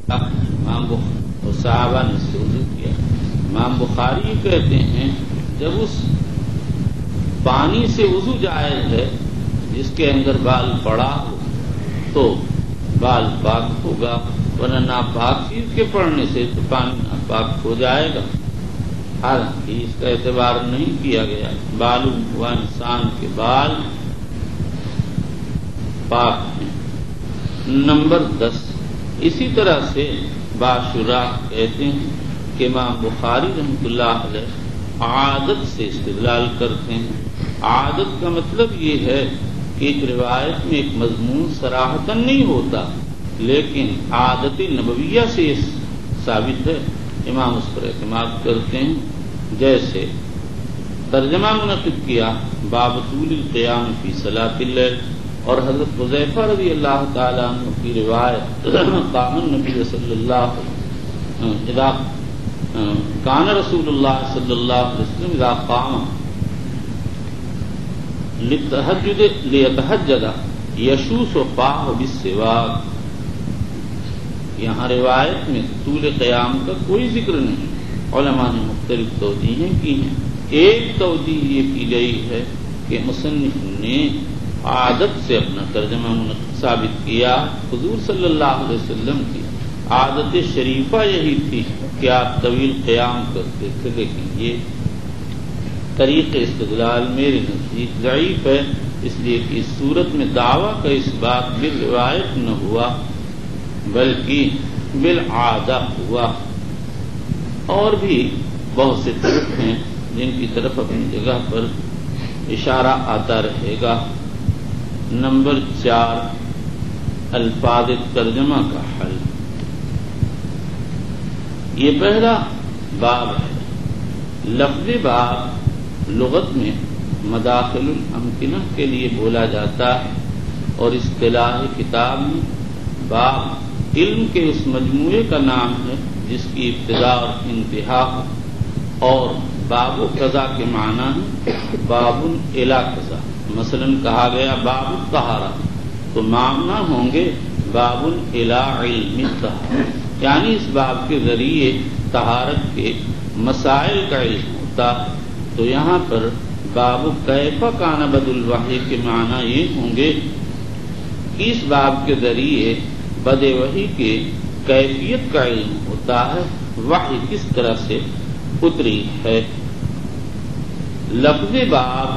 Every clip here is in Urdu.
صحابہ نے اس سے وضو کیا. امام بخاری کہتے ہیں جب اس پانی سے وضو جائز ہے جس کے اندر بال پڑا ہو تو بال پاک ہوگا، ورنہ ناپاک چیز کے پڑنے سے تو پانی ناپاک ہو جائے گا. حالانکہ اس کا اعتبار نہیں کیا گیا. بالوں ہوا انسان کے بال پاک ہیں. نمبر 10 اسی طرح سے باشرا کہتے ہیں کہ امام بخاری رحمۃ اللہ علیہ عادت سے استدلال کرتے ہیں. عادت کا مطلب یہ ہے کہ ایک روایت میں ایک مضمون صراحتاً نہیں ہوتا لیکن عادت نبویہ سے یہ ثابت ہے. امام اس پر اعتماد کرتے ہیں. جیسے ترجمہ منعقد کیا باب طول القیام فی صلاۃ اللیل، اور حضرت حذیفہ رضی اللہ تعالیٰ عنہ کی روایت قام النبی صلی اللہ اذا کان رسول اللہ صلی اللہ علیہ وسلم اذا قام لیتہجد یشوس فاہ بالسواک. یہاں روایت میں طول قیام کا کوئی ذکر نہیں. علماء نے مختلف توجیہیں کی ہیں. ایک توجیہ یہ کی گئی ہے کہ مصنف نے عادت سے اپنا ترجمہ ثابت کیا. حضور صلی اللہ علیہ وسلم کی عادت شریفہ یہی تھی کہ آپ طویل قیام کرتے تھے، لیکن یہ طریق استدلال میرے نزدیک ضعیف ہے، اس لیے کہ اس صورت میں دعویٰ کا اس بات بالروایت نہ ہوا بلکہ بالعادہ ہوا. اور بھی بہت سے طرق ہیں جن کی طرف اپنی جگہ پر اشارہ آتا رہے گا. نمبر 4 الفاظ ترجمہ کا حل. یہ پہلا باب ہے. لفظ باب لغت میں مداخل الامکنہ کے لیے بولا جاتا ہے اور اصطلاح کتاب میں باب علم کے اس مجموعے کا نام ہے جس کی ابتدا اور انتہا ہو. اور باب و قضا کے معنی ہے باب الی قضا. مثلا کہا گیا باب الطہارہ تو معنی ہوں گے باب الی علم الطہارہ، یعنی اس باب کے ذریعے طہارت کے مسائل کا علم ہوتا. تو یہاں پر باب کیف کان بد الوحی کے معنی یہ ہوں گے کہ اس باب کے ذریعے بد وحی کے کیفیت کا علم ہوتا ہے، وحی کس طرح سے اتری ہے. لفظ باب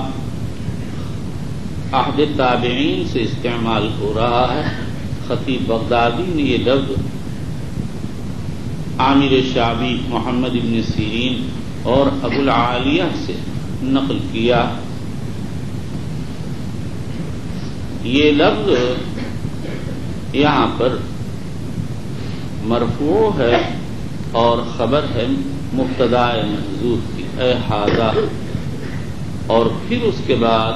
عہد تابعین سے استعمال ہو رہا ہے. خطیب بغدادی نے یہ لفظ عامر شعبی، محمد ابن سیرین اور ابو العالیہ سے نقل کیا. یہ لفظ یہاں پر مرفوع ہے اور خبر ہے مبتدا محذوف کی اے ھذا، اور پھر اس کے بعد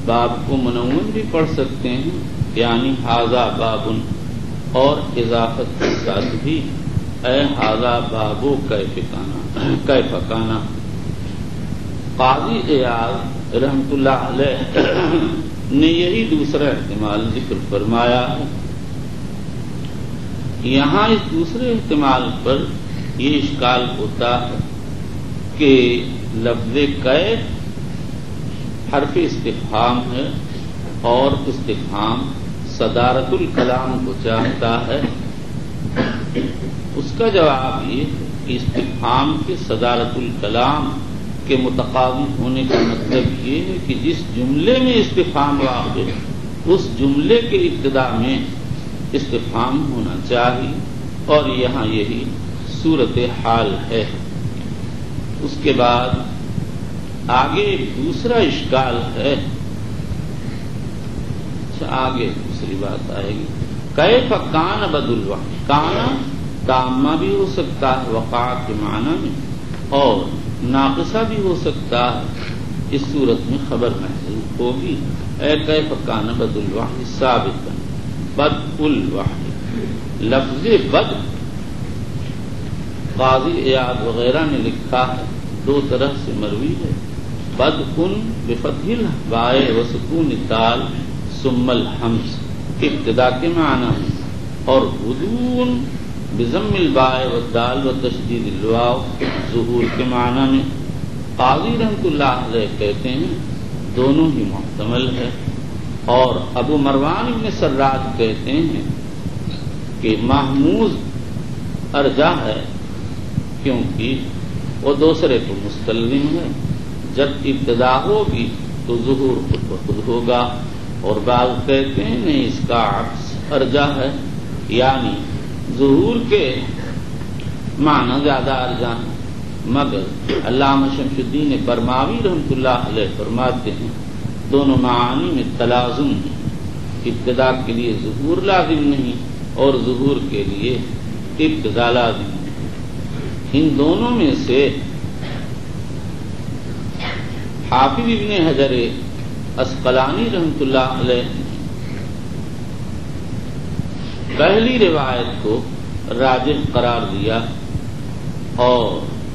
باب کو منون بھی پڑھ سکتے ہیں یعنی ھذا باب، اور اضافت کے ساتھ بھی اے ھذا بابو کیف کانا. قاضی عیاض رحمۃ اللہ علیہ نے یہی دوسرا احتمال ذکر فرمایا ہے. یہاں اس دوسرے احتمال پر یہ اشکال ہوتا ہے کہ لفظ کیف حرف استفہام ہے اور استفہام صدارت الکلام کو چاہتا ہے. اس کا جواب یہ ہے کہ استفہام کے صدارت الکلام کے متقاضی ہونے کا مطلب یہ ہے کہ جس جملے میں استفہام واقع ہے اس جملے کے ابتدا میں استفہام ہونا چاہیے، اور یہاں یہی صورت حال ہے. اس کے بعد آگے دوسرا اشکال ہے. آگے دوسری بات آئے گی. کیف کان بد الوحی. کانا تامہ بھی ہو سکتا ہے وقع کے معنی میں، اور ناقصہ بھی ہو سکتا ہے. اس صورت میں خبر محذوف ہوگی. اے کیف کان بد الوحی ثابت بد الوحی. لفظ بد قاضی عیاض وغیرہ نے لکھا ہے دو طرح سے مروی ہے. بد کن بفتح البائے و سکون الدال ثم الحمز ابتدا کے معنی ہے، اور بدون بضم الباء والدال وتشدید الواو ظہور کے معنی میں قاضی رحمۃ اللہ علیہ کہتے ہیں دونوں ہی محتمل ہے، اور ابو مروان ابن سراج کہتے ہیں کہ محموز ارجح ہے کیونکہ وہ دوسرے کو مستلزم ہے، جب ابتدا ہوگی تو ظہور خود بخود ہوگا، اور بعض کہتے ہیں نہیں اس کا عکس ارجح ہے، یعنی ظہور کے معنی زیادہ ارجح ہے، مگر علامہ شمس الدین برماوی رحمۃ اللہ علیہ فرماتے ہیں دونوں معانی میں تلازم ہے، ابتدا کے لیے ظہور لازم نہیں اور ظہور کے لیے ابتدا لازم نہیں۔ ان دونوں میں سے حافظ ابن حجر عسقلانی رحمۃ اللہ علیہ پہلی روایت کو راجح قرار دیا، اور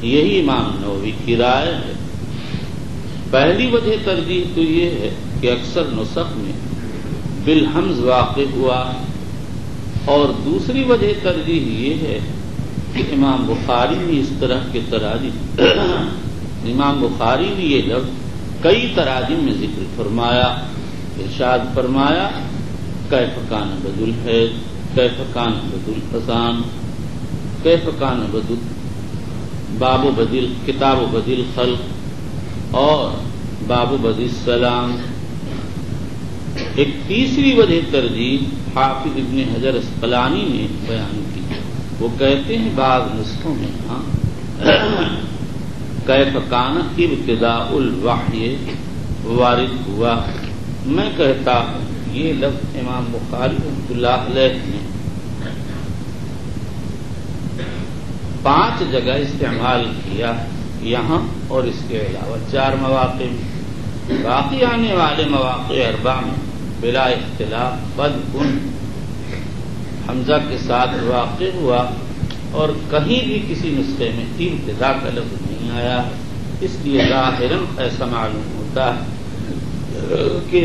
یہی امام نووی کی رائے ہے۔ پہلی وجہ ترجیح تو یہ ہے کہ اکثر نسخ میں بالحمز واقع ہوا، اور دوسری وجہ ترجیح یہ ہے کہ امام بخاری نے اس طرح کے تراجم امام بخاری نے یہ لفظ کئی تراجم میں ذکر فرمایا، ارشاد فرمایا کیف کان بدل ہے، کیف کان بدل حسان، کیف کان بدل باب و بدل کتاب و بدل خلق اور باب و بدل السلام۔ ایک تیسری وجہ ترجیح حافظ ابن حجر عسقلانی نے بیان کی، وہ کہتے ہیں بعض نسخوں میں کیف کان ابتداء الوحی وارد ہوا۔ میں کہتا ہوں یہ لفظ امام بخاری رحمۃ اللہ علیہ نے 5 جگہ استعمال کیا یہاں اور اس کے علاوہ 4 مواقع میں، باقی آنے والے مواقع 4 میں بلا اختلاف بد کن حمزہ کے ساتھ واقع ہوا، اور کہیں بھی کسی نسخے میں ابتدا کا لفظ نہیں آیا، اس لیے ظاہراً ایسا معلوم ہوتا ہے کہ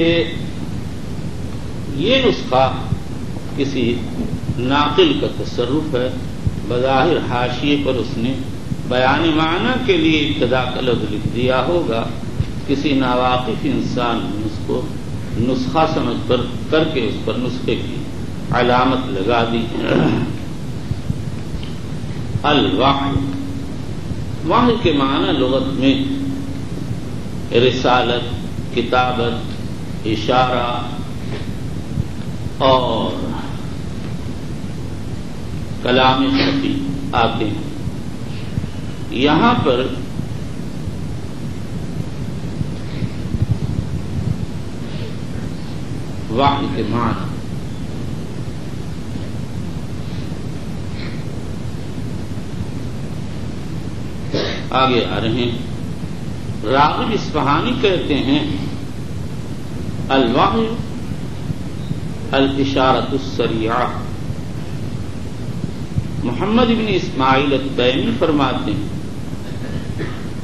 یہ نسخہ کسی ناقل کا تصرف ہے، بظاہر حاشیے پر اس نے بیان معنی کے لیے ابتدا کا لفظ لکھ دیا ہوگا، کسی ناواقف انسان نے اس کو نسخہ سمجھ کر کے اس پر نسخے کی علامت لگا دی۔ الوحی، وحی کے معنی لغت میں رسالت، کتابت، اشارہ اور کلام خفی آتے ہیں۔ یہاں پر وحی کے معنی آگے آ رہے ہیں۔ راغب اصفہانی کہتے ہیں الوحی الاشارۃ السریعہ۔ محمد بن اسماعیل التیمی فرماتے ہیں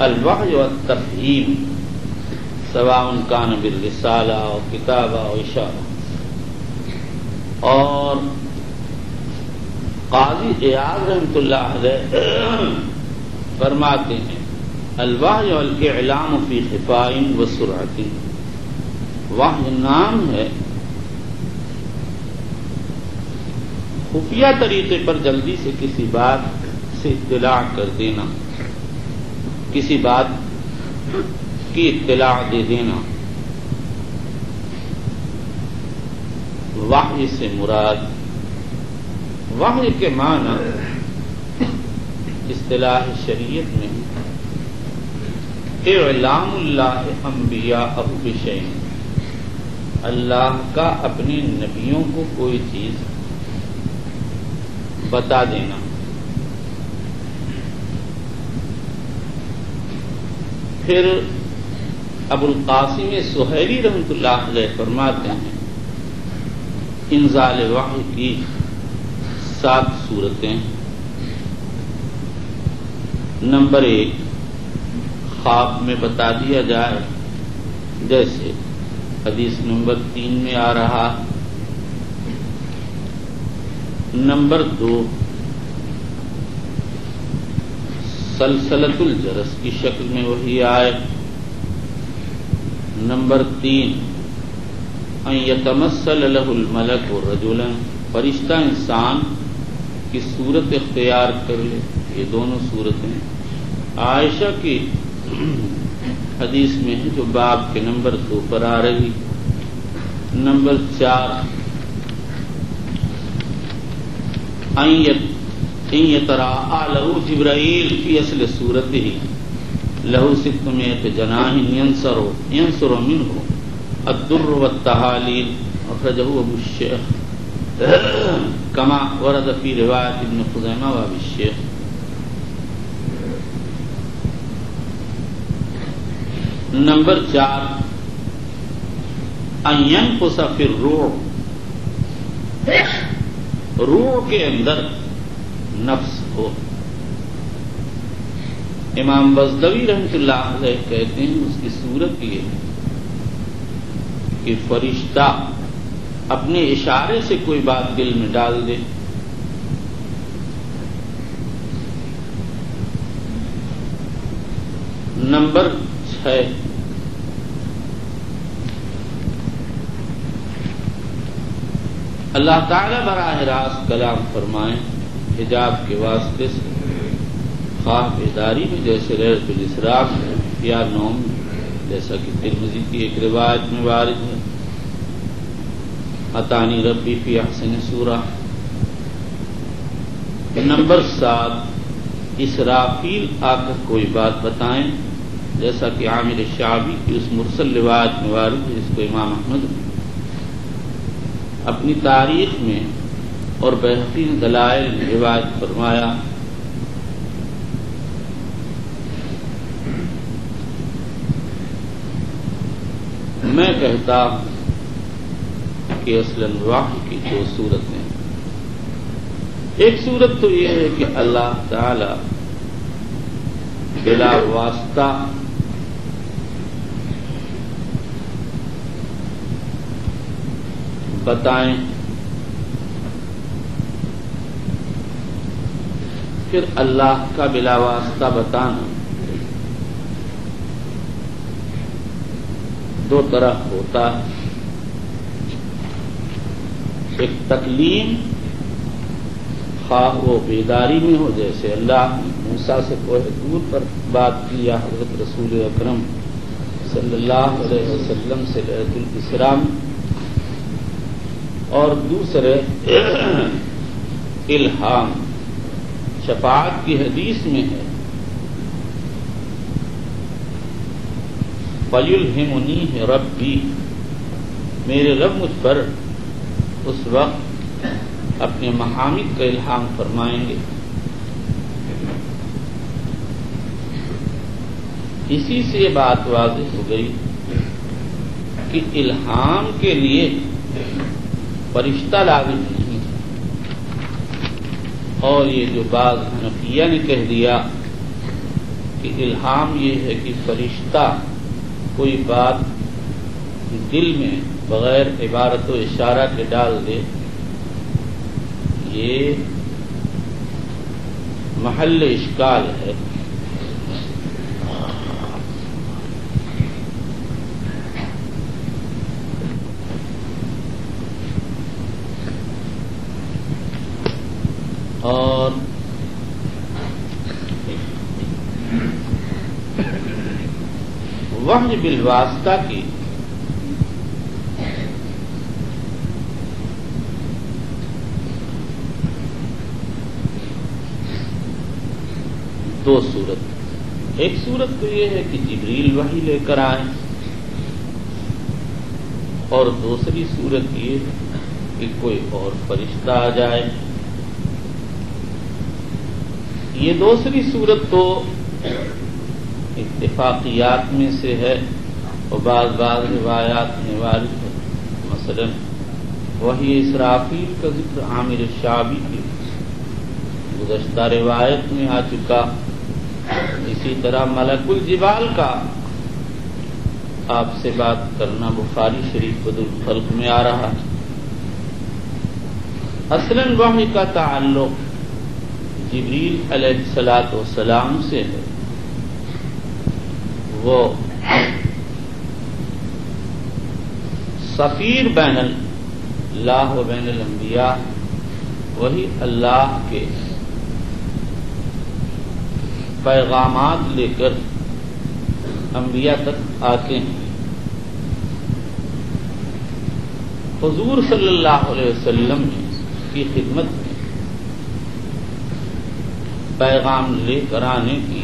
الوحی والتفہیم سواء کان بالرسالہ و کتابہ و اشارہ۔ اور قاضی عیاض رحمۃ اللہ علیہ فرماتے ہیں الوحی والاعلام فی خفاء و سرعۃ۔ وحی نام ہے خفیہ طریقے پر جلدی سے کسی بات سے اطلاع کر دینا، کسی بات کی اطلاع دے دینا۔ وحی سے مراد وحی کے معنی اصطلاح شریعت میں اعلام اللہ انبیاءہ بشیء، اللہ کا اپنے نبیوں کو کوئی چیز بتا دینا۔ پھر ابو القاسم سہیلی رحمۃ اللہ علیہ فرماتے ہیں انزال وحی کی 7 صورتیں۔ نمبر 1 خواب میں بتا دیا جائے، جیسے حدیث نمبر 3 میں آ رہا۔ نمبر 2 سلسلۃ الجرس کی شکل میں وحی آئے۔ نمبر 3 ان یتمثل له الملک رجلا، فرشتہ انسان کی صورت اختیار کر لے۔ یہ دونوں صورتیں عائشہ کی حدیث میں ہے جو باب کے نمبر 2 پر آ رہی۔ نمبر 4 ان یتراءى له جبرائیل فی اصل صورته له 600 جناح ينصر منه الدر والتهاليل، اخرجه ابو الشیخ كما ورد في روایت ابن خزیمہ وابی الشیخ۔ نمبر 4 ان ينقص في الروح، روح کے اندر نفس ہو۔ امام بزدوی رحمۃ اللہ علیہ کہتے ہیں اس کی صورت یہ ہے کہ فرشتہ اپنے اشارے سے کوئی بات دل میں ڈال دے۔ نمبر 6 اللہ تعالی براہ راست کلام فرمائیں حجاب کے واسطے سے، خواہ بیداری میں جیسے لیلۃ الاسراء یا نوم جیسا کہ ترمذی کی ایک روایت میں وارد ہے، اتانی ربی فی احسن سورہ۔ نمبر 7 اسرافیل آ کر کوئی بات بتائیں، جیسا کہ عامر شعبی کی اس مرسل روایت میں وارد ہے جس کو امام احمد اپنی تاریخ میں اور بہقی دلائل میں روایت فرمایا۔ میں کہتا ہوں کہ اصلاً وحی کی 2 صورتیں، ایک صورت تو یہ ہے کہ اللہ تعالی بلا واسطہ بتائیں، پھر اللہ کا بلا واسطہ بتانا 2 طرح ہوتا ہے، ایک تکلیم خواہ وہ بیداری میں ہو، جیسے اللہ نے موسیٰ سے کوہ طور پر بات کی یا حضرت رسول اکرم صلی اللہ علیہ وسلم سے لیلۃ الاسراء، اور دوسرے الہام۔ شفاعت کی حدیث میں ہے فَيُلْهِمُنِيهِ رَبِّي، میرے رب مجھ پر اس وقت اپنے محامد کا الہام فرمائیں گے۔ اسی سے یہ بات واضح ہو گئی کہ الہام کے لیے فرشتہ لازم نہیں، اور یہ جو بعض حنفیہ نے کہہ دیا کہ الہام یہ ہے کہ فرشتہ کوئی بات دل میں بغیر عبارت و اشارہ کے ڈال دے، یہ محل اشکال ہے۔ اور وحی بالواسطہ کی دو صورت، ایک صورت تو یہ ہے کہ جبریل وحی لے کر آئے، اور دوسری صورت یہ ہے کہ کوئی اور فرشتہ آ جائے۔ یہ دوسری صورت تو اتفاقیات میں سے ہے اور بعض روایات میں وارد ہے، مثلا وحی اسرافیل کا ذکر عامر شعبی کی گزشتہ روایت میں آ چکا، اسی طرح ملک الجبال کا آپ سے بات کرنا بخاری شریف بدر الخلق میں آ رہا۔ اصلاً وحی کا تعلق جبریل علیہ الصلاۃ والسلام سے ہے، وہ سفیر بین اللہ و بین الانبیاء، وہی اللہ کے پیغامات لے کر انبیاء تک آتے ہیں۔ حضور صلی اللہ علیہ وسلم نے کی خدمت میں پیغام لے کر آنے کی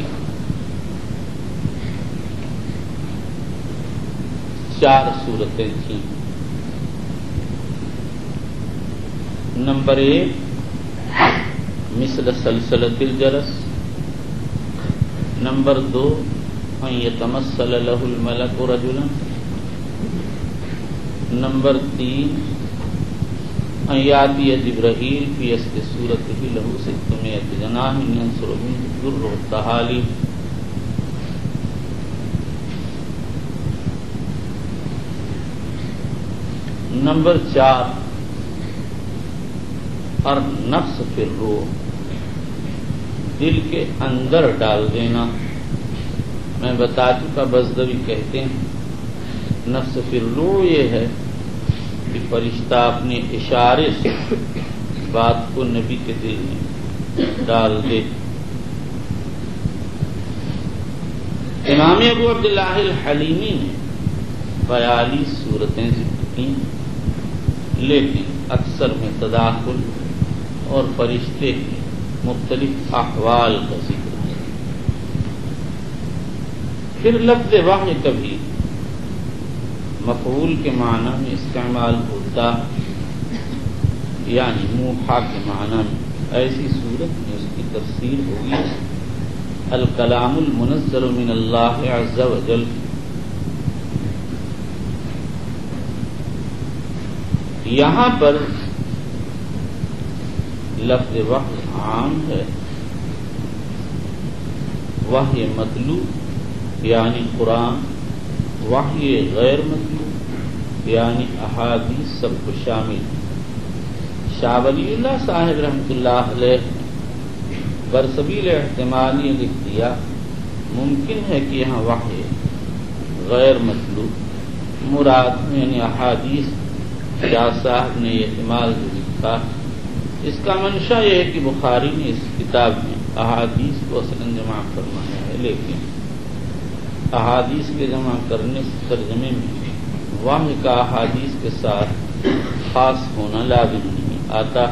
4 صورتیں تھیں۔ نمبر 1 مثل سلسلۃ الجرس، نمبر 2 ان یتمثل لہ الملک رجلا، نمبر 3 ان یاتی جبرائیل فی اصل صورتہ لہ 600 جناح ینصر منہ الدر والتحالی۔ نمبر 4 اور نفس فی الروح، دل کے اندر ڈال دینا۔ میں بتا چکا، بزدوی کہتے ہیں نفس فی الروح یہ ہے کہ فرشتہ اپنے اشارے سے بات کو نبی کے دل میں ڈال دے۔ امام ابو عبداللہ الحلیمی نے 42 صورتیں ذکر کی، لیکن اکثر میں تداخل اور فرشتے کے مختلف احوال کا ذکر ہے۔ پھر لفظ وحی کبھی مفعول کے معنی میں استعمال ہوتا، یعنی موحا کے معنی میں۔ ایسی صورت میں اس کی تفسیر ہوگی الکلام المنزل من اللہ عز وجل۔ یہاں پر لفظ وحی عام ہے، وحی متلو یعنی قرآن، وحی غیر متلو یعنی احادیث سب کو شامل ہے۔ شاہ ولی اللہ صاحب رحمۃ اللہ علیہ برسبیل احتمال یہ لکھ دیا، ممکن ہے کہ یہاں وحی غیر متلو مراد یعنی احادیث۔ شاہ صاحب نے یہ احتمال جو لکھا، اس کا منشا یہ ہے کہ بخاری نے اس کتاب میں احادیث کو اصلاً جمع فرمایا ہے، لیکن احادیث کے جمع کرنے سے ترجمے میں وحی کا احادیث کے ساتھ خاص ہونا لازم نہیں آتا۔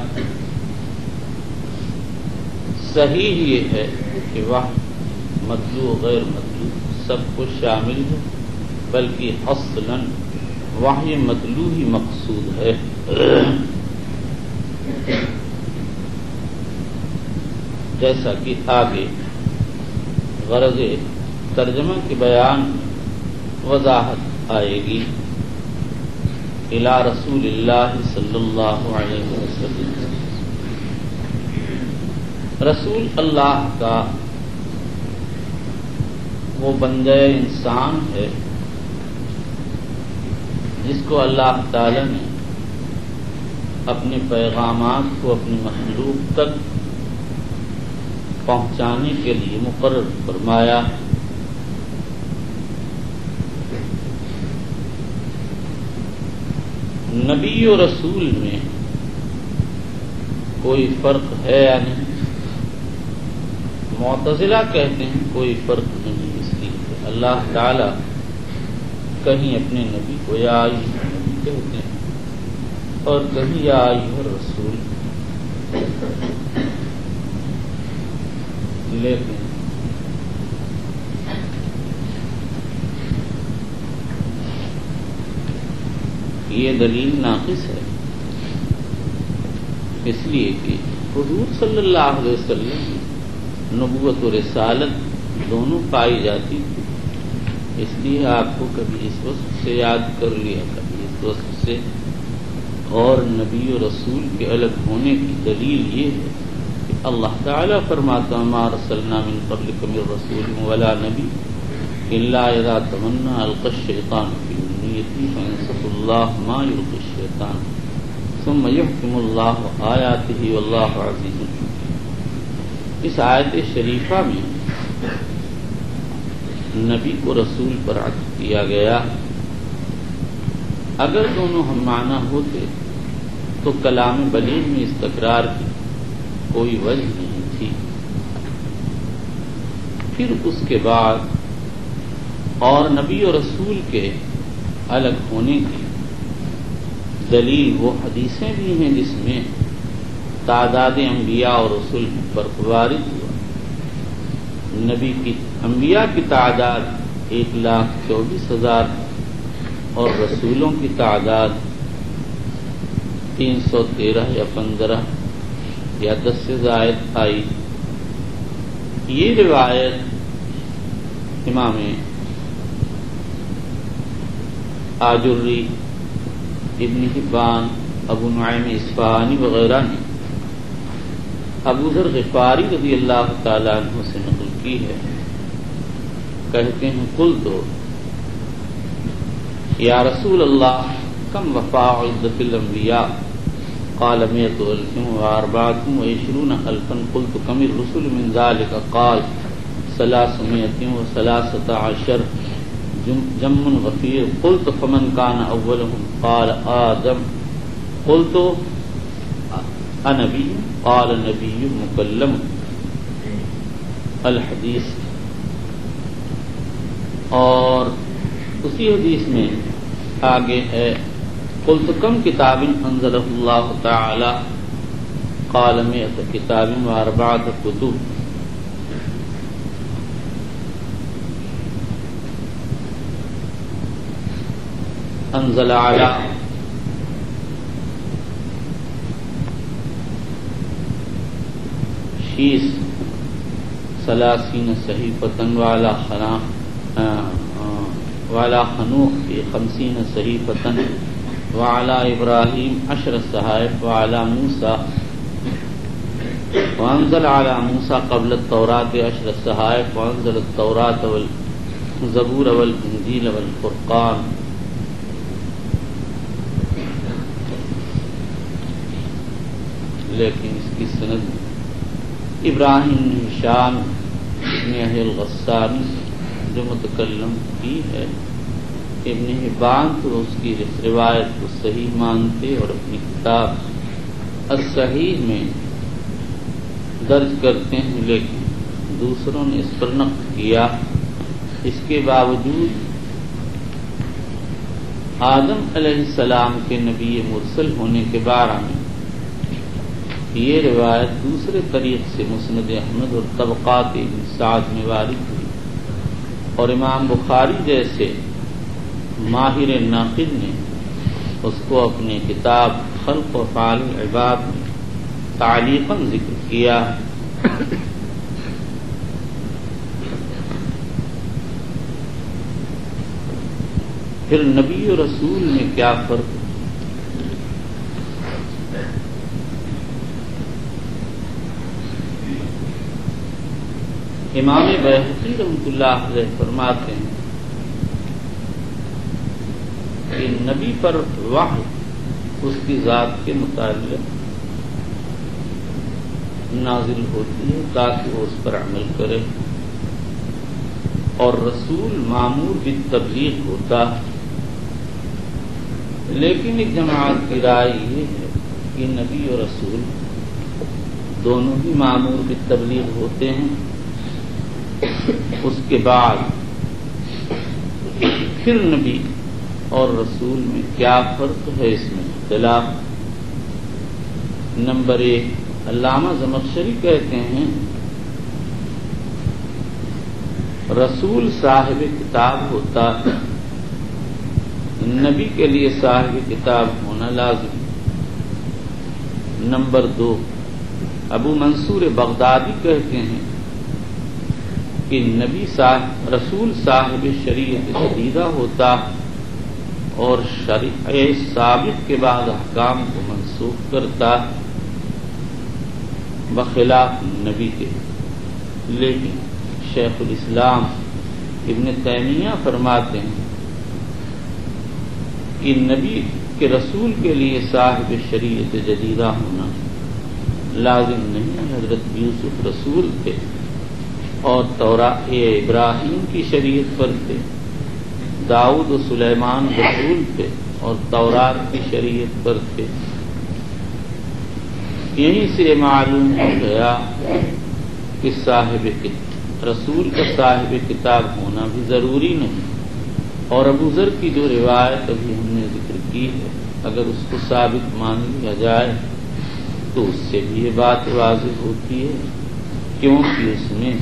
صحیح یہ ہے کہ وحی مطلوع غیر مطلوع سب کو شامل ہے، بلکہ اصلاً وحی مطلوع ہی مقصود ہے۔ جیسا کہ آگے غرض ترجمہ کے بیان وضاحت آئے گی۔ الی رسول اللہ صلی اللہ علیہ وسلم، رسول اللہ کا وہ بندہ انسان ہے جس کو اللہ تعالی نے اپنے پیغامات کو اپنی مخلوق تک پہنچانے کے لیے مقرر فرمایا۔ نبی و رسول میں کوئی فرق ہے یا نہیں؟ معتزلہ کہتے ہیں کوئی فرق نہیں، اس لیے کہ اللہ تعالی کہیں اپنے نبی کو یا ایھا نبی کہتے ہیں اور کہیں یا ایھا رسول، لیکن یہ دلیل ناقص ہے، اس لیے کہ حضور صلی اللہ علیہ وسلم نبوت و رسالت دونوں پائی جاتی تھی، اس لیے آپ کو کبھی اس وصف سے یاد کر لیا، کبھی اس وصف سے۔ اور نبی و رسول کے الگ ہونے کی دلیل یہ ہے کہ اللہ تعالیٰ فرماتا ما ارسلنا من قبلک من رسول ولا نبی الا اذا تمنى القى الشیطان فی امنیته فینسخ اللہ ما یلقی الشیطان ثم یحکم اللہ آیاته واللہ عزیز حکیم۔ اس آیت شریفہ میں نبی کو رسول پر عطف کیا گیا. اگر دونوں ہم معنی ہوتے تو کلام بلیغ میں اس تکرار کی کوئی وجہ نہیں تھی. پھر اس کے بعد اور نبی اور رسول کے الگ ہونے کی دلیل وہ حدیثیں بھی ہیں جس میں تعداد انبیاء اور رسول پر وارد ہوا. نبی کی انبیاء کی تعداد 1,24,000 اور رسولوں کی تعداد 313 یا 15 یا 10 سے زائد آئی. یہ روایت امام آجری، ابن حبان، ابو نعیم اصفہانی وغیرہ نے ابو ذر غفاری رضی اللہ تعالیٰ عنہ سے نقل کی ہے. کہتے ہیں قلت یا رسول اللہ کم وفاء عدت الانبیاء قال 124,000 قلت کم الرسل من ذلك قال 313 جم غفیر قلت فمن كان اولهم قال آدم قلت انبی قال نبی مکلم. الحدیث. اور اسی حدیث میں آگے ہے قلت کم کتاب انزلہ اللہ تعالی قال 100 کتاب و4 کتب. انزل علی شیس 30 صحیفۃ وعلی خنوخ 50 صحیفۃ وعلی ابراہیم 10 صحائف وعلی موسیٰ وانزل علی موسیٰ قبل التوراۃ 10 صحائف وانزل التوراۃ والزبور والانجیل والفرقان. لیکن اس کی سند ابراہیم شام ابن اہل الغسانی جو متکلم کی ہے. ابن حبان تو اس کی روایت کو صحیح مانتے اور اپنی کتاب الصحیح میں درج کرتے ہیں، لیکن دوسروں نے اس پر نقد کیا. اس کے باوجود آدم علیہ السلام کے نبی مرسل ہونے کے بارے میں یہ روایت دوسرے طریق سے مسند احمد اور طبقات ابن سعد میں وارد ہوئی، اور امام بخاری جیسے ماہر ناقد نے اس کو اپنی کتاب خلق و افعال العباد میں تعلیقاً ذکر کیا. پھر نبی و رسول میں کیا فرق؟ امام بیہقی رحمۃ اللہ علیہ فرماتے ہیں کہ نبی پر وحی اس کی ذات کے متعلق نازل ہوتی ہے تاکہ وہ اس پر عمل کرے، اور رسول مامور بالتبلیغ ہوتا. لیکن ایک جماعت کی رائے یہ ہے کہ نبی اور رسول دونوں ہی مامور بالتبلیغ ہوتے ہیں. اس کے بعد پھر نبی اور رسول میں کیا فرق ہے، اس میں اختلاف. نمبر 1 علامہ زمخشری کہتے ہیں رسول صاحب کتاب ہوتا ہے، نبی کے لیے صاحب کتاب ہونا لازم. نمبر 2 ابو منصور بغدادی کہتے ہیں کہ رسول صاحب شریعت جدیدہ ہوتا اور شریعت سابق کے بعد احکام کو منسوخ کرتا بخلاف نبی کے. لیکن شیخ الاسلام ابن تیمیہ فرماتے ہیں کہ نبی کے رسول کے لیے صاحب شریعت جدیدہ ہونا لازم نہیں، حضرت یوسف رسول تھے اور ابراہیم کی شریعت پر تھے، داؤد و سلیمان رسول تھے اور تورات کی شریعت پر تھے۔ یہیں سے معلوم ہو گیا کہ رسول کا صاحب کتاب ہونا بھی ضروری نہیں، اور ابو ذر کی جو روایت ابھی ہم نے ذکر کی ہے اگر اس کو ثابت مان لیا جائے تو اس سے بھی یہ بات واضح ہوتی ہے، کیونکہ اس میں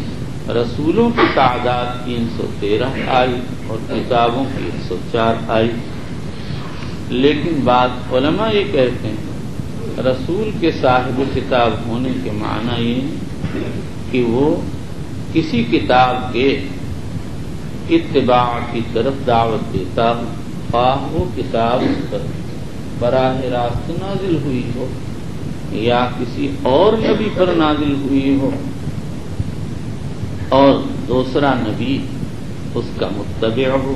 رسولوں کی تعداد 313 آئی اور کتابوں کی 104 آئی۔ لیکن بعض علماء یہ کہتے ہیں رسول کے صاحب کتاب ہونے کے معنی یہ کہ وہ کسی کتاب کے اتباع کی طرف دعوت دیتا ہو، خواہ وہ کتاب اس پر براہ راست نازل ہوئی ہو یا کسی اور نبی پر نازل ہوئی ہو اور دوسرا نبی اس کا متبع ہو۔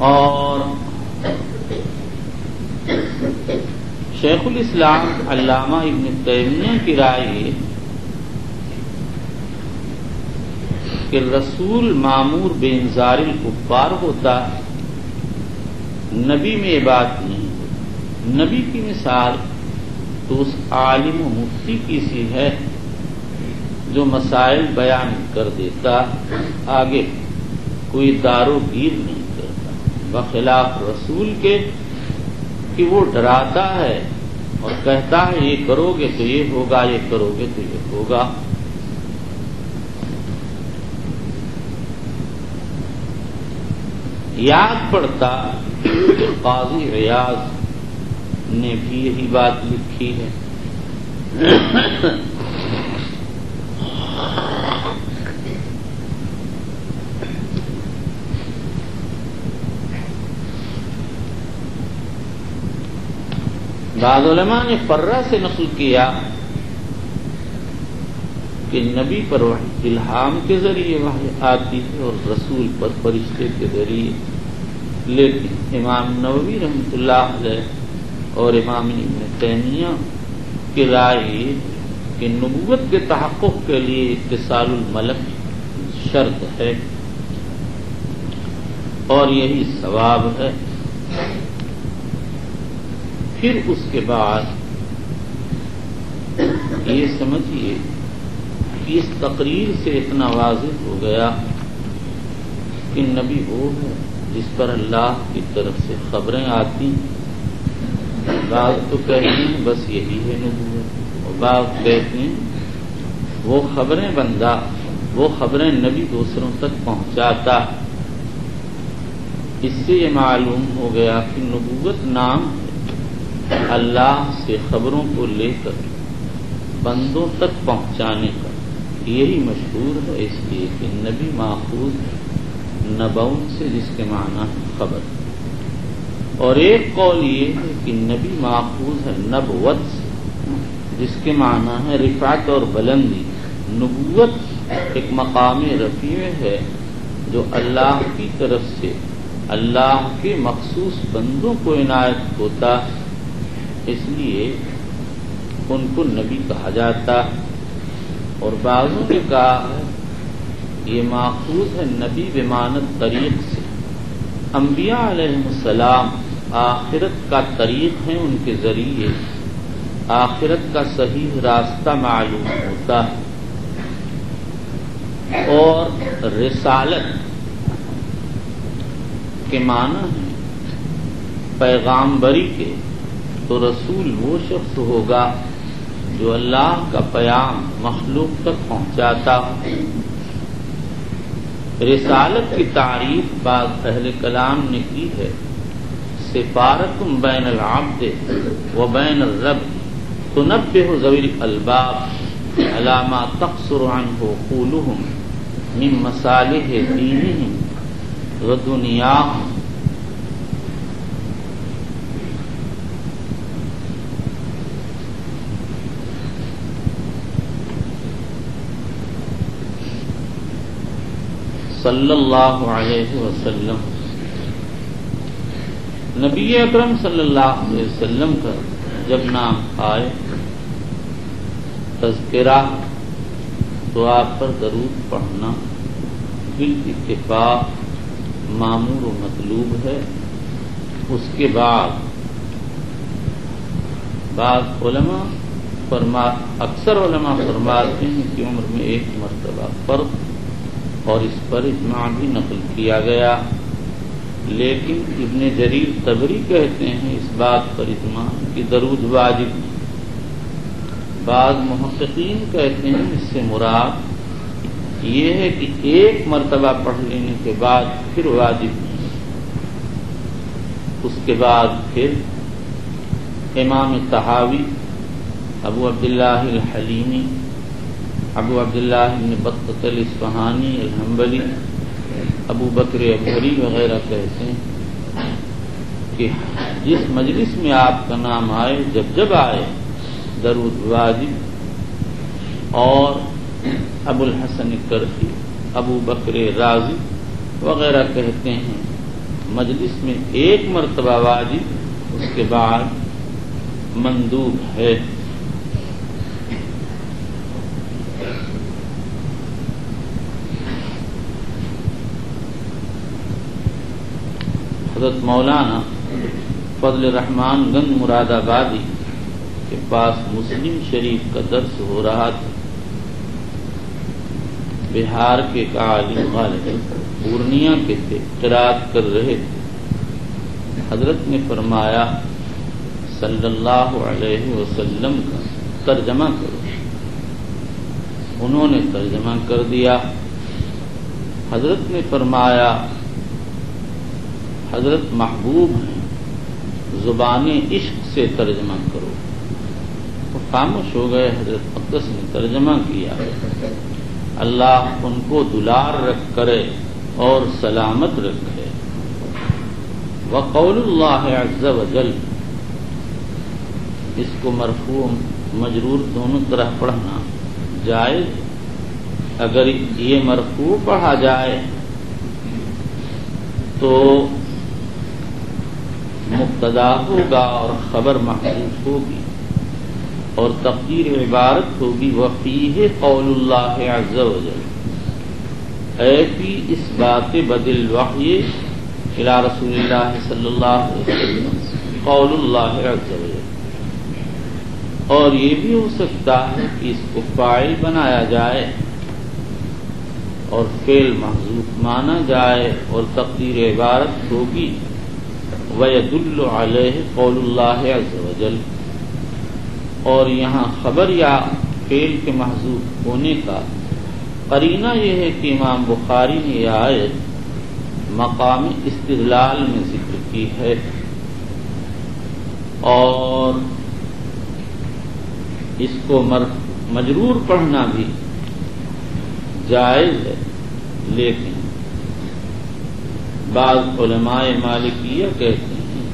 اور شیخ الاسلام علامہ ابن تیمیہ کی رائے یہ کہ رسول مامور بانذار الکفار ہوتا، نبی میں یہ بات نہیں ہوتی۔ نبی کی مثال تو اس عالم و مفتی کی سی ہے جو مسائل بیان کر دیتا، آگے کوئی دارو گیر نہیں کرتا، بخلاف رسول کے کہ وہ ڈراتا ہے اور کہتا ہے یہ کرو گے تو یہ ہوگا، یہ کرو گے تو یہ ہوگا۔ یاد پڑتا کہ قاضی عیاض نے بھی یہی بات لکھی ہے۔ بعض علماء نے فرہ سے نقل کیا کہ نبی پر وحی الہام کے ذریعے وحی آتی ہے اور رسول پر فرشتے کے ذریعے، لیکن امام نووی رحمۃ اللہ علیہ اور امام ابن تیمیہ کی رائے کہ نبوت کے تحقق کے لیے اتصال الملک شرط ہے اور یہی ثواب ہے۔ پھر اس کے بعد یہ سمجھیے کہ اس تقریر سے اتنا واضح ہو گیا کہ نبی وہ ہے جس پر اللہ کی طرف سے خبریں آتی، بعض تو کہتے ہیں بس یہی ہے نبوت، اور بعض کہتے ہیں وہ خبریں بندہ، وہ خبریں نبی دوسروں تک پہنچاتا۔ اس سے یہ معلوم ہو گیا کہ نبوت نام اللہ سے خبروں کو لے کر بندوں تک پہنچانے کا، یہی مشہور ہے، اس لیے کہ نبی ماخوذ نبون سے جس کے معنی خبر، اور ایک قول یہ ہے کہ نبی ماخوذ ہے نبوت سے جس کے معنی ہے رفعت اور بلندی۔ نبوت ایک مقام رفیع ہے جو اللہ کی طرف سے اللہ کے مخصوص بندوں کو عنایت ہوتا، اس لیے ان کو نبی کہا جاتا۔ اور بعضوں نے کہا ہے یہ ماخوذ ہے نبی بمانت طریق سے، انبیاء علیہ السلام آخرت کا طریق ہیں، ان کے ذریعے آخرت کا صحیح راستہ معلوم ہوتا ہے۔ اور رسالت کے معنی ہے پیغامبری کے، تو رسول وہ شخص ہوگا جو اللہ کا پیام مخلوق تک پہنچاتا ہو۔ رسالت کی تعریف بعض اہل کلام نے کی ہے، سفارت بین العبد و بین الرب تنبہ ذوی الالباب علی ما تقصر عنہ عقولہم من مصالح دینہم و دنیاہم۔ صلی اللہ علیہ وسلم، نبی اکرم صلی اللہ علیہ وسلم کا جب نام آئے تذکرہ تو آپ پر درود پڑھنا بالاتفاق مامور و مطلوب ہے۔ اس کے بعد بعض علماء اکثر علماء فرماتے ہیں کہ عمر میں ایک مرتبہ فرض، اور اس پر اجماع بھی نقل کیا گیا، لیکن ابن جریر طبری کہتے ہیں اس بات پر اجماع کہ درود واجب نہیں۔ بعض محققین کہتے ہیں اس سے مراد یہ ہے کہ ایک مرتبہ پڑھ لینے کے بعد پھر واجب نہیں، اس کے بعد پھر امام طحاوی، ابو عبداللہ الحلیمی، ابو عبداللہ بن بطۃ الاصفہانی الحنبلی، ابو بکر ابہری وغیرہ کہتے ہیں کہ جس مجلس میں آپ کا نام آئے جب آئے درود واجب۔ اور ابو الحسن کرخی، ابو بکر رازی وغیرہ کہتے ہیں مجلس میں ایک مرتبہ واجب، اس کے بعد مندوب ہے۔ حضرت مولانا فضل الرحمان گنج مراد آبادی کے پاس مسلم شریف کا درس ہو رہا تھا۔ بہار کے ایک عالم غالب پورنیہ کے تھے، قرات کر رہے تھے۔ حضرت نے فرمایا صلی اللہ علیہ وسلم کا ترجمہ کرو۔ انہوں نے ترجمہ کر دیا۔ حضرت نے فرمایا حضرت محبوب ہیں، زبان عشق سے ترجمہ کرو۔ وہ خاموش ہو گئے۔ حضرت اقدس نے ترجمہ کیا، اللہ ان کو دلار رکھ کرے اور سلامت رکھے۔ وقول اللہ عز وجل، اس کو مرفوع مجرور دونوں طرح پڑھنا جائز۔ اگر یہ مرفوع پڑھا جائے تو مبتدا ہوگا اور خبر محذوف ہوگی، اور تقدیر عبارت ہوگی وفیہ قول اللہ عز وجل، اے فی اس بات بدل وحی الی رسول اللہ صلی اللہ علیہ وسلم قول اللہ عز وجل۔ اور یہ بھی ہو سکتا ہے کہ اس کو فاعل بنایا جائے اور فعل محذوف مانا جائے، اور تقدیر عبارت ہوگی وَيَدُلُّ عَلَيْهِ قَوْلُ اللَّهِ عَزَّ وَجَلَّ۔ اور یہاں خبر یا فعل کے محذوف ہونے کا قرینہ یہ ہے کہ امام بخاری نے یہ آیت مقام استدلال میں ذکر کی ہے، اور اس کو مجرور پڑھنا بھی جائز ہے، لیکن بعض علماء مالکیہ کہتے ہیں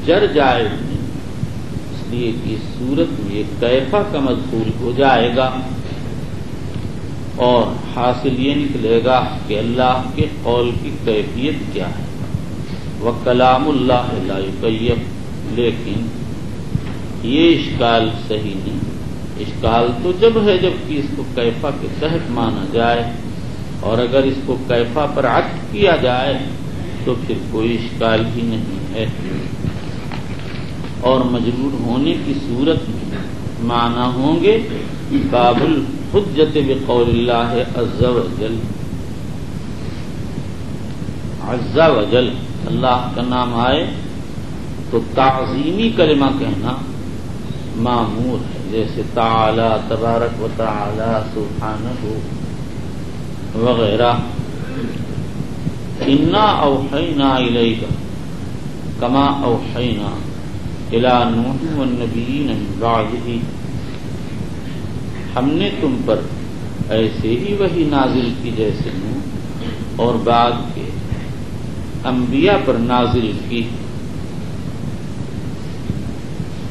جر جائز نہیں، اس لیے کہ اس صورت میں یہ کیفہ کا مدخول ہو جائے گا، اور حاصل یہ نکلے گا کہ اللہ کے قول کی کیفیت کیا ہے۔ وَكَلَامُ اللَّهِ لَا يُكَيَّفُ، لیکن یہ اشکال صحیح نہیں۔ اشکال تو جب ہے جب کہ اس کو کیفہ کے تحت مانا جائے، اور اگر اس کو کیفہ پر عطف کیا جائے تو پھر کوئی اشکال ہی نہیں ہے۔ اور مجرور ہونے کی صورت میں معنی ہوں گے باب الحجت بقول اللہ عز وجل۔ عز وجل اللہ کا نام آئے تو تعظیمی کلمہ کہنا معمور ہے، جیسے تعالی، تبارک و تعالی، سبحانہ وغیرہ۔ انا اوحینا الیک کما اوحینا الی نوح والنبیین من بعدہ، ہم نے تم پر ایسے ہی وحی نازل کی جیسے نوح اور بعد کے انبیاء پر نازل کی۔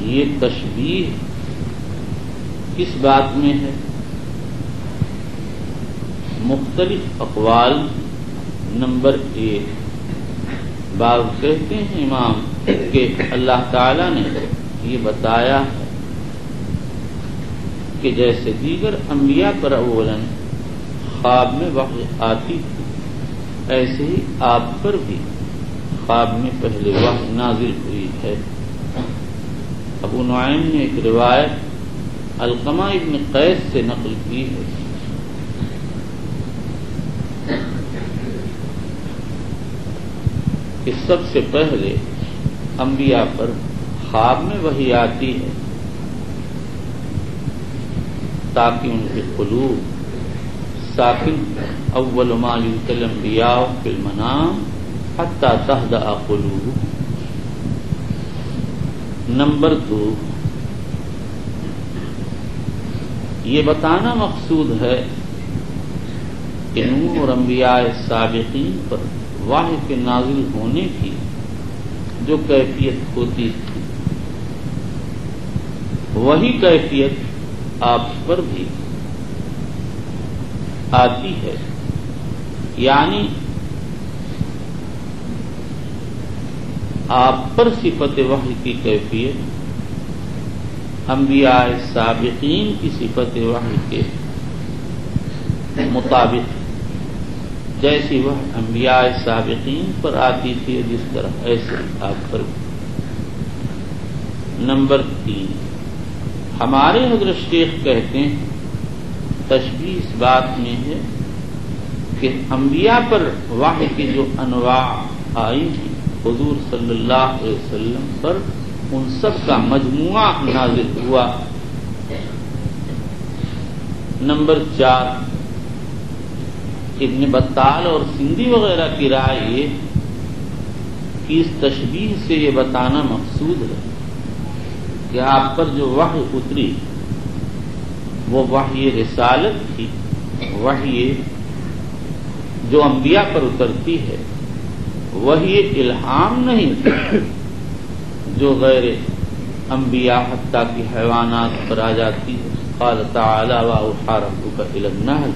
یہ تشبیہ کس بات میں ہے؟ مختلف اقوال۔ نمبر 1، بعض کہتے ہیں امام کہ اللہ تعالی نے یہ بتایا ہے کہ جیسے دیگر انبیاء پر اولاً خواب میں وحی آتی تھی، ایسے ہی آپ پر بھی خواب میں پہلے وحی نازل ہوئی ہے۔ ابو نعیم نے ایک روایت علقمہ ابن قیس سے نقل کی ہے کہ سب سے پہلے انبیاء پر خواب میں وحی آتی ہے تاکہ ان کے قلوب ساکن اول ما یلقی الانبیاء فی المنام حتی تہدأ قلوبہم۔ نمبر 2، یہ بتانا مقصود ہے کہ نوح اور انبیاء سابقین پر وحی کے نازل ہونے کی جو کیفیت ہوتی تھی وہی کیفیت آپ پر بھی آتی ہے، یعنی آپ پر صفت وحی کی کیفیت انبیاء سابقین کی صفت وحی کے مطابق جیسی وہ انبیاء سابقین پر آتی تھی جس طرح ایسے آپ پر۔ نمبر 3، ہمارے حضرت شیخ کہتے ہیں تشبیہ اس بات میں ہے کہ انبیاء پر وحی کی جو انواع آئی ہیں حضور صلی اللہ علیہ وسلم پر ان سب کا مجموعہ نازل ہوا۔ نمبر 4، ابن بطال اور سندھی وغیرہ کی رائے یہ کہ اس تشبیہ سے یہ بتانا مقصود ہے کہ آپ پر جو وحی اتری وہ وحی رسالت تھی، وحی جو انبیاء پر اترتی ہے، وحی الہام نہیں جو غیر انبیاء حتیٰ کہ حیوانات پر آ جاتی ہے۔ قال تعالی وأوحى ربك إلى النحل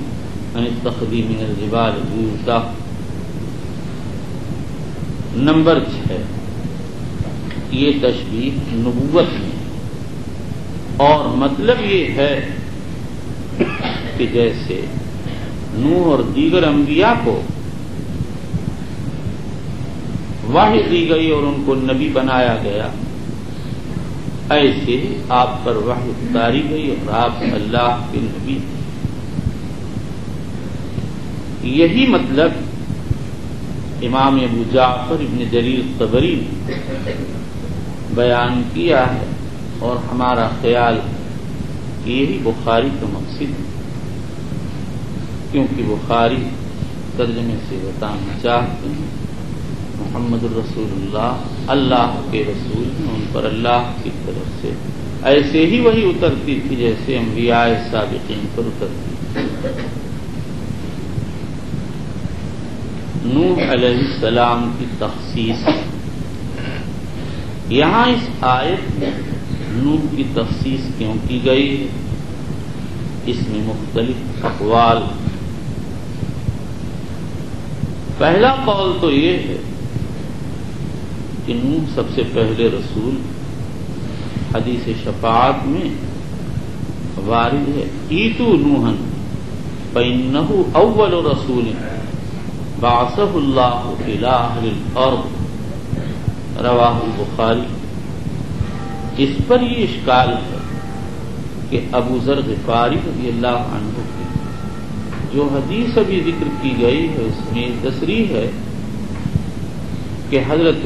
ان اتخذي من الجبال بيوتا۔ نمبر 6، یہ تشبیہ نبوت میں اور مطلب یہ ہے کہ جیسے نوح اور دیگر انبیاء کو وحی دی گئی اور ان کو نبی بنایا گیا، ایسے آپ پر وحی اتاری گئی اور آپ اللہ کے نبی۔ یہی مطلب امام ابو جعفر ابن جریر طبری نے بیان کیا ہے اور ہمارا خیال کہ یہی بخاری کا مقصد ہے، کیونکہ بخاری ترجمے سے بتانا چاہتے ہیں محمد الرسول اللہ اللہ کے رسول ہیں، ان پر اللہ کی طرف سے ایسے ہی وہی اترتی تھی جیسے انبیاء سابقین پر اترتی تھی۔ نوح علیہ السلام کی تخصیص، یہاں اس آیت میں نوح کی تخصیص کیوں کی گئی ہے؟ اس میں مختلف اقوال۔ پہلا قول تو یہ ہے کہ نوح سب سے پہلے رسول، حدیث شفاعت میں وارد ہے ایتو نوحن فإنہ اول رسول بعثہ اللہ الی اہل الارض، رواہ البخاری۔ اس پر یہ اشکال ہے کہ ابو ذر غفاری رضی اللہ عنہ کی جو حدیث ابھی ذکر کی گئی ہے اس میں تصریح ہے کہ حضرت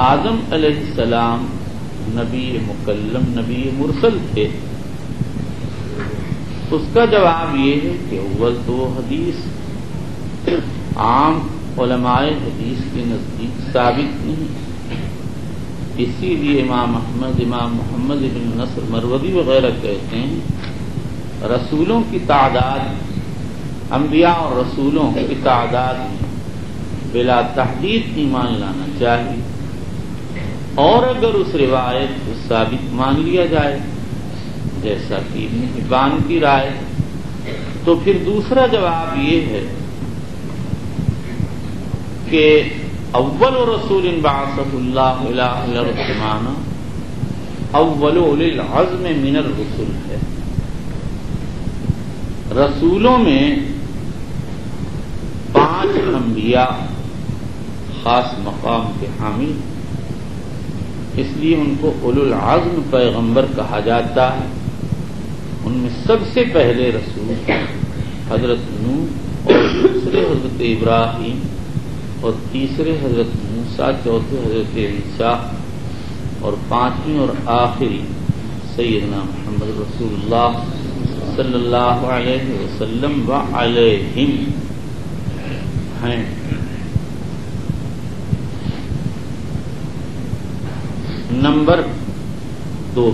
آدم علیہ السلام نبی مکلم نبی مرسل تھے۔ اس کا جواب یہ ہے کہ اول تو حدیث عام علماء حدیث کے نزدیک ثابت نہیں، اسی لیے امام احمد، امام محمد بن نصر مروزی وغیرہ کہتے ہیں رسولوں کی تعداد، انبیاء اور رسولوں کی تعداد میں بلا تحدید ایمان لانا چاہیے، اور اگر اس روایت کو ثابت مان لیا جائے جیسا کہ ابن حبان کی رائے، تو پھر دوسرا جواب یہ ہے کہ اول رسول بعثہ اللہ الی الارض معنی اول اولی العزم من الرسل ہے. رسولوں میں 5 انبیاء خاص مقام کے حامل، اس لیے ان کو اولو العزم پیغمبر کہا جاتا ہے. ان میں سب سے پہلے رسول حضرت نوح اور دوسرے حضرت ابراہیم اور تیسرے حضرت موسیٰ، چوتھے حضرت عیسیٰ اور 5ویں اور آخری سیدنا محمد رسول اللہ صلی اللہ علیہ وسلم و علیہم ہیں. نمبر 2،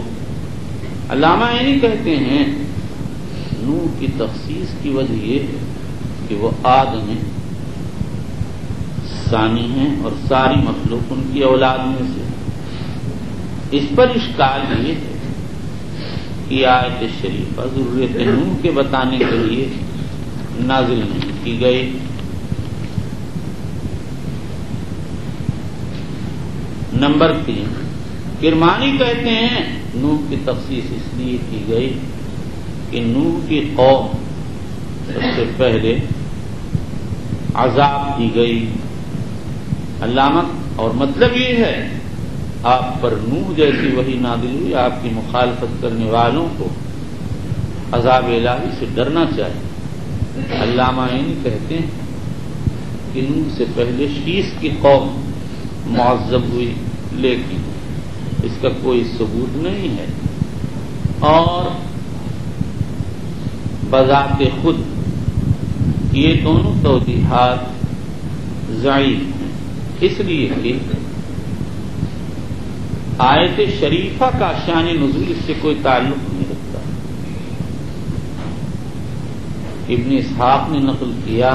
علامہ عینی کہتے ہیں نوح کی تخصیص کی وجہ یہ ہے کہ وہ آدم ثانی ہیں اور ساری مخلوق ان کی اولاد میں سے. اس پر اشکال یہ ہے کہ آیت شریفہ ذریت نوح کے بتانے کے لیے نازل نہیں کی گئی. نمبر 3، کرمانی کہتے ہیں نوح کی تخصیص اس لیے کی گئی کہ نوح کی قوم سب سے پہلے عذاب دی گئی. علامت اور مطلب یہ ہے آپ پر نوح جیسی وحی نازل ہوئی، آپ کی مخالفت کرنے والوں کو عذاب الہی سے ڈرنا چاہیے. علامہ عینی کہتے ہیں کہ نوح سے پہلے شیث کی قوم معذب ہوئی، لیکن اس کا کوئی ثبوت نہیں ہے اور بذات خود یہ دونوں توضیحات ضعیف ہیں، اس لیے کہ آیت شریفہ کا شان نزول اس سے کوئی تعلق نہیں رکھتا. ابن اسحاق نے نقل کیا،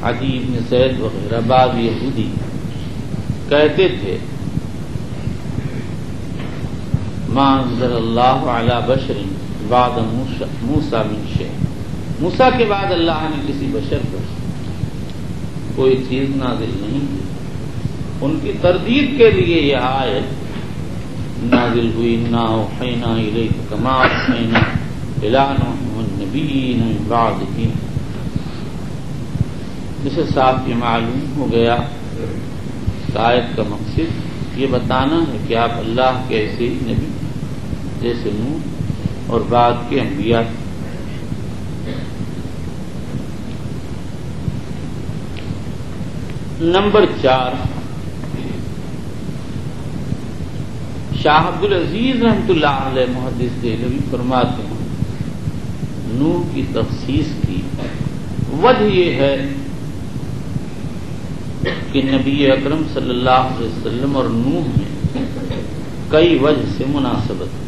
عدی بن زید وغیرہ بعض یہودی کہتے تھے ما انزل اللہ علی بشر بعد موسیٰ من شیء، موسیٰ کے بعد اللہ نے کسی بشر پر کوئی چیز نازل نہیں کی. ان کی تردید کے لیے یہ آیت نازل ہوئی، انا اوحینا الیک کما اوحینا الی نوح والنبیین من بعدہ. جسے صاف یہ معلوم ہو گیا کہ آیت کا مقصد یہ بتانا ہے کہ آپ اللہ کے ایسے ہی نبی جیسے نوح اور بعد کے انبیاء. نمبر 4، شاہ عبد العزیز رحمۃ اللہ علیہ محدث دہلوی فرماتے ہیں نوح کی تخصیص کی وجہ یہ ہے کہ نبی اکرم صلی اللہ علیہ وسلم اور نوح میں کئی وجہ سے مناسبت ہے.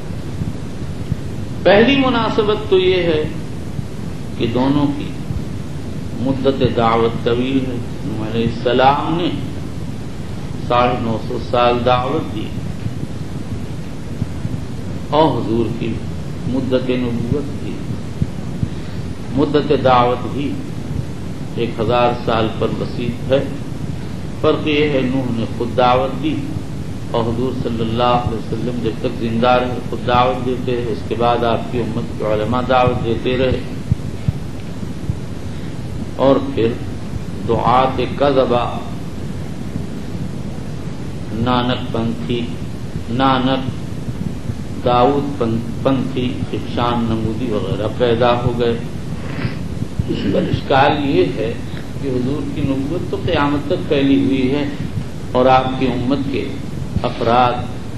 پہلی مناسبت تو یہ ہے کہ دونوں کی مدت دعوت طویل ہے. نوح علیہ السلام نے 950 سال دعوت دی اور حضور کی مدت نبوت کی مدت دعوت بھی 1000 سال پر بسیط ہے. فرق یہ ہے نوح نے خود دعوت دی اور حضور صلی اللہ علیہ وسلم جب تک زندہ رہے خود دعوت دیتے رہے. اس کے بعد آپ کی امت کے علماء دعوت دیتے رہے اور پھر دعات کذبہ، نانک پنتھی، نانک داؤد پنتھی، افشان نمودی وغیرہ پیدا ہو گئے. اس پر اشکال یہ ہے کہ حضور کی نبوت تو قیامت تک پھیلی ہوئی ہے اور آپ کی امت کے افراد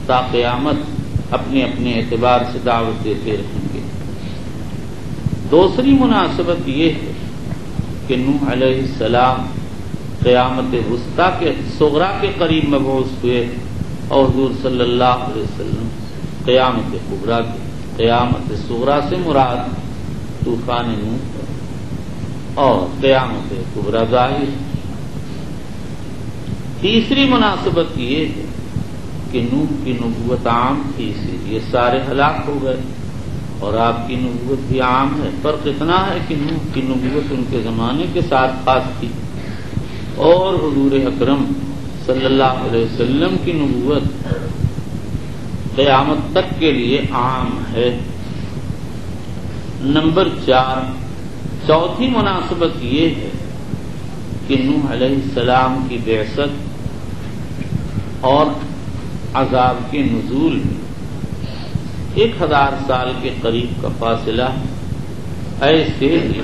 تا قیامت اپنے اپنے اعتبار سے دعوت دیتے رہیں گے. دوسری مناسبت یہ ہے کہ نوح علیہ السلام قیامت وسطیٰ کے صغریٰ کے قریب مبعوث ہوئے اور حضور صلی اللہ علیہ وسلم قیامت کبریٰ کے. قیامت صغریٰ سے مراد طوفان نوح اور قیامت کبریٰ ظاہر. تیسری مناسبت یہ ہے کہ نوح کی نبوت عام تھی، اسی لیے سارے ہلاک ہو گئے اور آپ کی نبوت بھی عام ہے. فرق اتنا ہے کہ نوح کی نبوت ان کے زمانے کے ساتھ خاص تھی اور حضور اکرم صلی اللہ علیہ وسلم کی نبوت قیامت تک کے لیے عام ہے۔ نمبر 4، چوتھی مناسبت یہ ہے کہ نوح علیہ السلام کی بعثت اور عذاب کے نزول میں 1000 سال کے قریب کا فاصلہ، ایسے ہی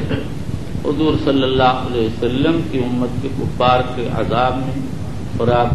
حضور صلی اللہ علیہ وسلم کی امت کے کفار کے عذاب میں اور آپ